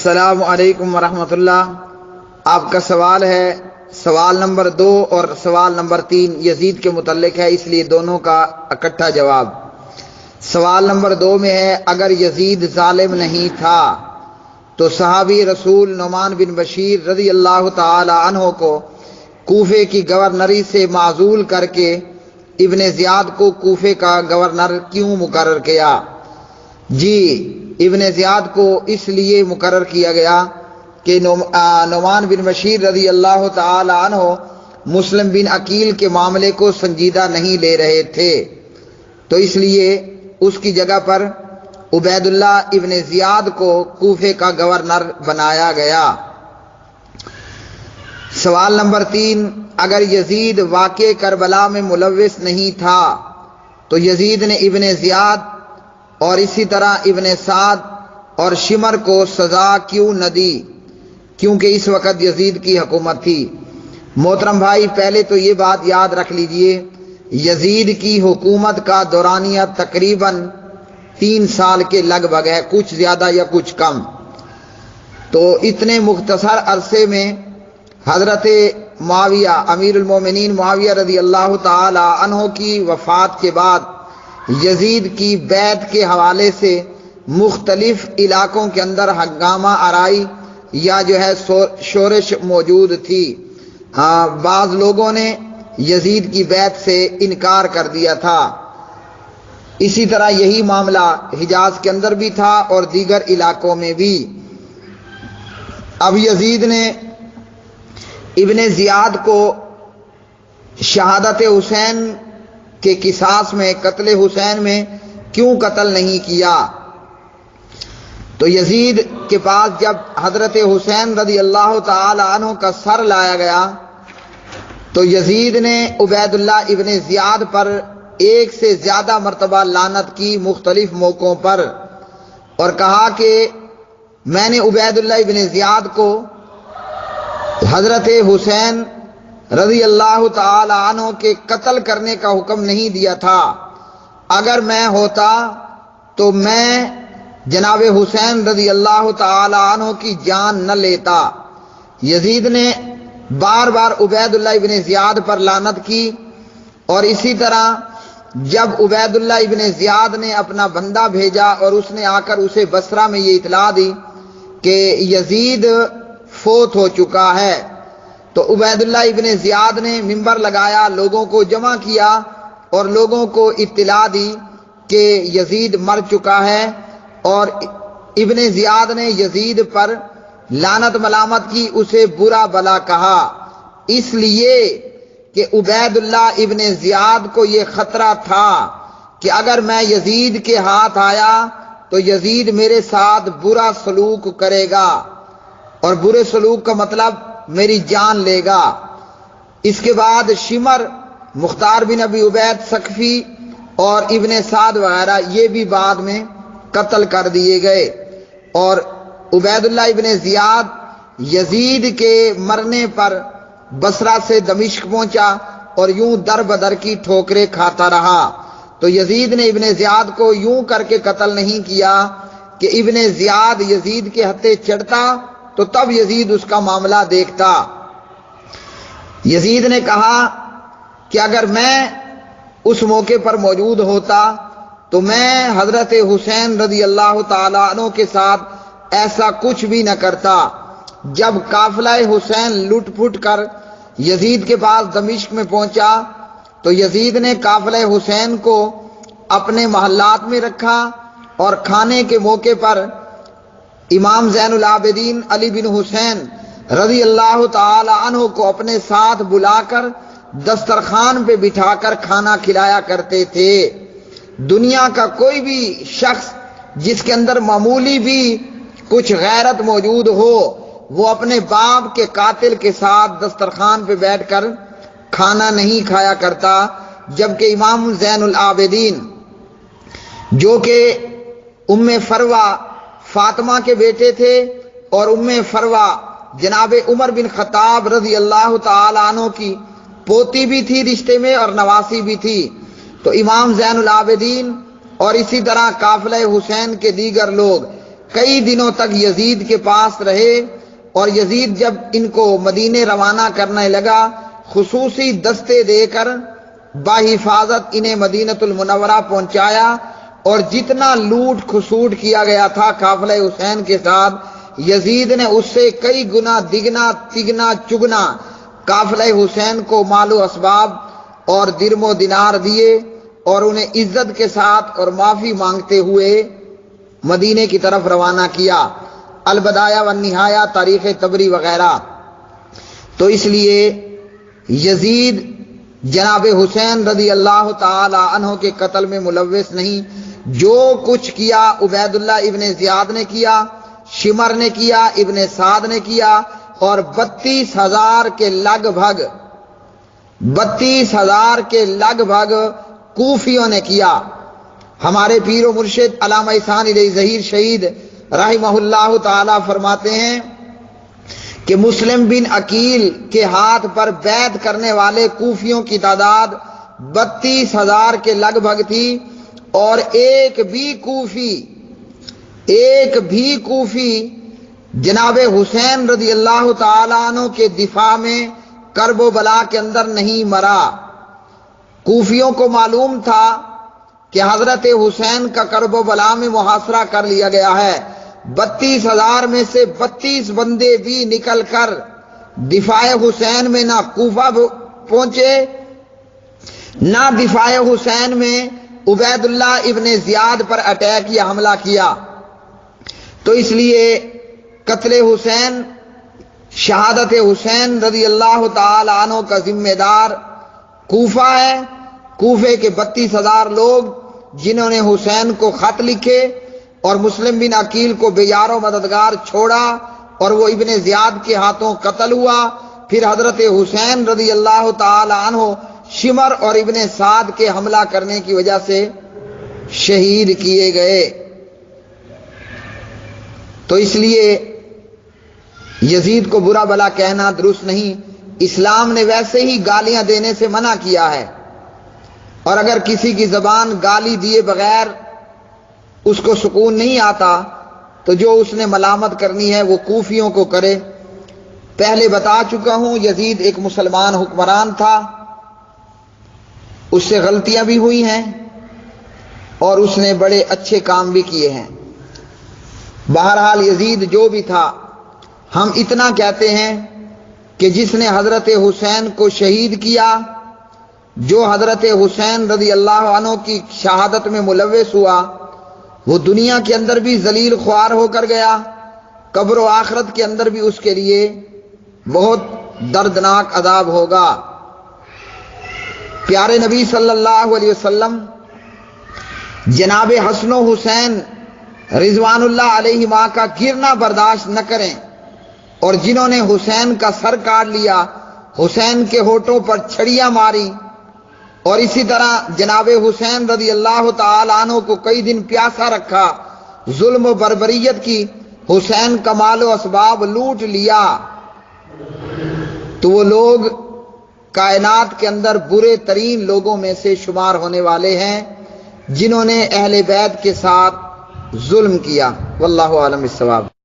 السلام علیکم ورحمۃ اللہ۔ آپ کا سوال ہے، سوال نمبر 2 اور سوال نمبر 3 یزید کے متعلق ہے، اس لیے دونوں کا اکٹھا جواب۔ سوال نمبر 2 میں ہے، اگر یزید ظالم نہیں تھا تو صحابی رسول نعمان بن بشیر رضی اللہ تعالی عنہ کو کوفے کی گورنری سے معزول کر کے ابن زیاد کو کوفے کا گورنر کیوں مقرر کیا؟ جی، ابن زیاد کو اس لیے مقرر کیا گیا کہ نعمان بن بشیر رضی اللہ تعالی عنہ مسلم بن عقیل کے معاملے کو سنجیدہ نہیں لے رہے تھے، تو اس لیے اس کی جگہ پر عبید اللہ ابن زیاد کو کوفے کا گورنر بنایا گیا۔ سوال نمبر 3، اگر یزید واقع کربلا میں ملوث نہیں تھا تو یزید نے ابن زیاد اور اسی طرح ابن سعد اور شمر کو سزا کیوں نہ دی؟ کیونکہ اس وقت یزید کی حکومت تھی۔ محترم بھائی، پہلے تو یہ بات یاد رکھ لیجئے، یزید کی حکومت کا دورانیہ تقریباً 3 سال کے لگ بھگ ہے، کچھ زیادہ یا کچھ کم۔ تو اتنے مختصر عرصے میں حضرت معاویہ امیر المومنین معاویہ رضی اللہ تعالی عنہ کی وفات کے بعد یزید کی بیعت کے حوالے سے مختلف علاقوں کے اندر ہنگامہ آرائی یا شورش موجود تھی۔ بعض لوگوں نے یزید کی بیعت سے انکار کر دیا تھا۔ اسی طرح یہی معاملہ حجاز کے اندر بھی تھا اور دیگر علاقوں میں بھی۔ اب یزید نے ابن زیاد کو شہادت حسین کے قصاص میں، قتل حسین میں کیوں قتل نہیں کیا؟ تو یزید کے پاس جب حضرت حسین رضی اللہ تعالی عنہ کا سر لایا گیا تو یزید نے عبید اللہ ابن زیاد پر 1 سے زیادہ مرتبہ لعنت کی مختلف موقعوں پر، اور کہا کہ میں نے عبید اللہ ابن زیاد کو حضرت حسین رضی اللہ تعالی عنہ کے قتل کرنے کا حکم نہیں دیا تھا، اگر میں ہوتا تو میں جناب حسین رضی اللہ تعالی عنہ کی جان نہ لیتا۔ یزید نے بار بار عبید اللہ ابن زیاد پر لعنت کی، اور اسی طرح جب عبید اللہ ابن زیاد نے اپنا بندہ بھیجا اور اس نے آ کر اسے بصرہ میں یہ اطلاع دی کہ یزید فوت ہو چکا ہے، تو عبید اللہ ابن زیاد نے منبر لگایا، لوگوں کو جمع کیا اور لوگوں کو اطلاع دی کہ یزید مر چکا ہے، اور ابن زیاد نے یزید پر لعنت ملامت کی، اسے برا بلا کہا، اس لیے کہ عبید اللہ ابن زیاد کو یہ خطرہ تھا کہ اگر میں یزید کے ہاتھ آیا تو یزید میرے ساتھ برا سلوک کرے گا، اور برے سلوک کا مطلب میری جان لے گا۔ اس کے بعد شمر، مختار بن ابی عبید ثقفی اور ابن سعد وغیرہ یہ بھی بعد میں قتل کر دیے گئے، اور عبید اللہ ابن زیاد یزید کے مرنے پر بصرہ سے دمشق پہنچا اور یوں در بدر کی ٹھوکریں کھاتا رہا۔ تو یزید نے ابن زیاد کو یوں کر کے قتل نہیں کیا کہ ابن زیاد یزید کے ہتھے چڑھتا تو تب یزید اس کا معاملہ دیکھتا۔ یزید نے کہا کہ اگر میں اس موقع پر موجود ہوتا تو میں حضرت حسین رضی اللہ تعالی عنہ کے ساتھ ایسا کچھ بھی نہ کرتا۔ جب قافلہ حسین لٹ پھٹ کر یزید کے پاس دمشق میں پہنچا تو یزید نے قافلہ حسین کو اپنے محلات میں رکھا، اور کھانے کے موقع پر امام زین العابدین علی بن حسین رضی اللہ تعالی عنہ کو اپنے ساتھ بلا کر دسترخوان پہ بٹھا کر کھانا کھلایا کرتے تھے۔ دنیا کا کوئی بھی شخص جس کے اندر معمولی بھی کچھ غیرت موجود ہو، وہ اپنے باپ کے قاتل کے ساتھ دسترخوان پہ بیٹھ کر کھانا نہیں کھایا کرتا، جبکہ امام زین العابدین جو کہ ام فروہ فاطمہ کے بیٹے تھے، اور ام فروہ جناب عمر بن خطاب رضی اللہ تعالی عنہ کی پوتی بھی تھی رشتے میں اور نواسی بھی تھی، تو امام زین العابدین اور اسی طرح قافلہ حسین کے دیگر لوگ کئی دنوں تک یزید کے پاس رہے، اور یزید جب ان کو مدینے روانہ کرنے لگا خصوصی دستے دے کر باحفاظت انہیں مدینۃ المنورہ پہنچایا، اور جتنا لوٹ کھسوٹ کیا گیا تھا قافلہ حسین کے ساتھ، یزید نے اس سے کئی گنا دگنا تگنا چگنا قافلہ حسین کو مال و اسباب اور درم و دینار دیے، اور انہیں عزت کے ساتھ اور معافی مانگتے ہوئے مدینے کی طرف روانہ کیا۔ البدایہ والنہایہ، تاریخ طبری وغیرہ۔ تو اس لیے یزید جناب حسین رضی اللہ تعالی عنہ کے قتل میں ملوث نہیں۔ جو کچھ کیا عبید اللہ ابن زیاد نے کیا، شمر نے کیا، ابن سعد نے کیا، اور 32,000 کے لگ بھگ کوفیوں نے کیا۔ ہمارے پیر و مرشد علامہ احسان علیہ ظہیر شہید رحمہ اللہ تعالی فرماتے ہیں کہ مسلم بن عقیل کے ہاتھ پر بیعت کرنے والے کوفیوں کی تعداد 32,000 کے لگ بھگ تھی، اور ایک بھی کوفی جناب حسین رضی اللہ تعالی عنہ کے دفاع میں کرب و بلا کے اندر نہیں مرا۔ کوفیوں کو معلوم تھا کہ حضرت حسین کا کرب و بلا میں محاصرہ کر لیا گیا ہے۔ 32,000 میں سے 32 بندے بھی نکل کر دفاع حسین میں نہ کوفہ پہنچے، نہ دفاع حسین میں عبید اللہ ابن زیاد پر اٹیک یا حملہ کیا۔ تو اس لیے قتل حسین، شہادت حسین رضی اللہ تعالی عنہ کا ذمہ دار کوفہ ہے۔ کوفے کے 32,000 لوگ جنہوں نے حسین کو خط لکھے اور مسلم بن عقیل کو بے یار و مددگار چھوڑا، اور وہ ابن زیاد کے ہاتھوں قتل ہوا۔ پھر حضرت حسین رضی اللہ تعالی عنہ شمر اور ابن سعد کے حملہ کرنے کی وجہ سے شہید کیے گئے۔ تو اس لیے یزید کو برا بلا کہنا درست نہیں۔ اسلام نے ویسے ہی گالیاں دینے سے منع کیا ہے، اور اگر کسی کی زبان گالی دیے بغیر اس کو سکون نہیں آتا تو جو اس نے ملامت کرنی ہے وہ کوفیوں کو کرے۔ پہلے بتا چکا ہوں یزید ایک مسلمان حکمران تھا، اس سے غلطیاں بھی ہوئی ہیں اور اس نے بڑے اچھے کام بھی کیے ہیں۔ بہرحال یزید جو بھی تھا، ہم اتنا کہتے ہیں کہ جس نے حضرت حسین کو شہید کیا، جو حضرت حسین رضی اللہ عنہ کی شہادت میں ملوث ہوا، وہ دنیا کے اندر بھی ذلیل خوار ہو کر گیا، قبر و آخرت کے اندر بھی اس کے لیے بہت دردناک عذاب ہوگا۔ پیارے نبی صلی اللہ علیہ وسلم جناب حسن و حسین رضوان اللہ علیہما کا گرنا برداشت نہ کریں، اور جنہوں نے حسین کا سر کاٹ لیا، حسین کے ہونٹوں پر چھڑیاں ماری، اور اسی طرح جناب حسین رضی اللہ تعالی عنہ کو کئی دن پیاسا رکھا، ظلم و بربریت کی، حسین کا مال و اسباب لوٹ لیا، تو وہ لوگ کائنات کے اندر برے ترین لوگوں میں سے شمار ہونے والے ہیں جنہوں نے اہل بیت کے ساتھ ظلم کیا۔ واللہ اعلم بالصواب۔